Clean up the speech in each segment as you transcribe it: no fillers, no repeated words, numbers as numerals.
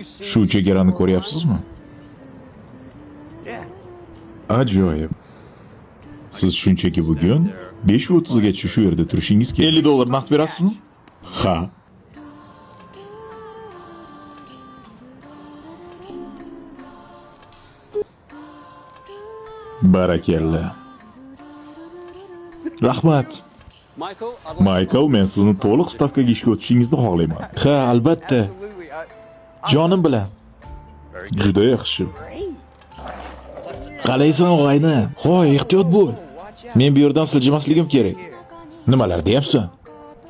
Shu chegarani ko'ryapsizmi? Ajoyib. Siz shunchaki bugun 5:30 gacha shu yerda turishingiz kerak. $50 naqd berasizmi? Ha. Barakalla. Rahmat. Michael, men sizni to'liq stavkaga ishga o'tishingizni xohlayman. Ha, albatta. Jonim bilan. Juda yaxshi. Qalaysan, og'ayni? Hoy, ehtiyot bo'l. Men bu yerdan siljimasligim kerak. Nimalar deyapsan?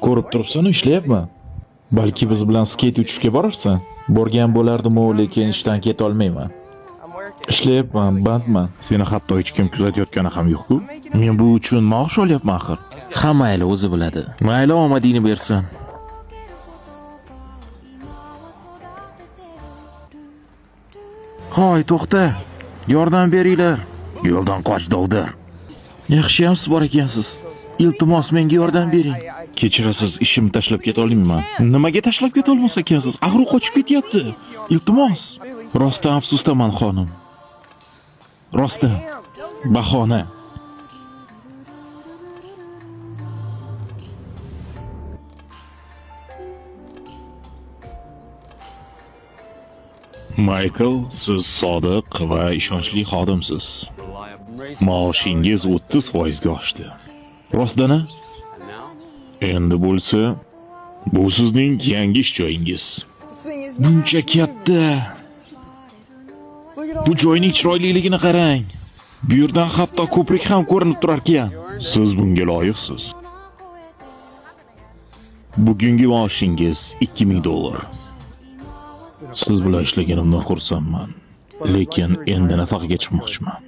Ko'rib turibsan, ishlayapman. Balki biz bilan skeyt uchishga borarsan? Borgan bo'lardim-u, lekin ishdan keta olmayman. Ishlayapman, bandman. Seni hatto hech kim kuzatayotgani ham yo'q-ku. Men bu uchun maosh olyapman axir. Ha, mayli, o'zi biladi. Mayli, omadingni bersin. Hoy, to'xta. Yordam beringlar. Yo'ldan qoch, dovdir. Yaxshiyam siz bor ekansiz. Iltimos, menga yordam bering. Kechirasiz, ishimni tashlab keta olmayman. Nimaga tashlab keta olmas ekansiz? Axir u qochib ketyapti. Iltimos. Rostdan afsusdaman, xonim. Rostdan. Bahona. Michael, siz sodiq va ishonchli xodimsiz. Maoshingiz 30% ga oshdi. Rostdan-a? Endi bo'lsa, bu sizning yangi ish joyingiz. Buncha katta. Bu joyning chiroyliligini qarang. Bu yerdan hatto ko'prik ham ko'rinib turar ekan. Siz bunga loyiqsiz. Bugungi maoshingiz $2000. Siz bilan ishlaganimdan xursandman, lekin endi nafaqaga chiqmoqchiman.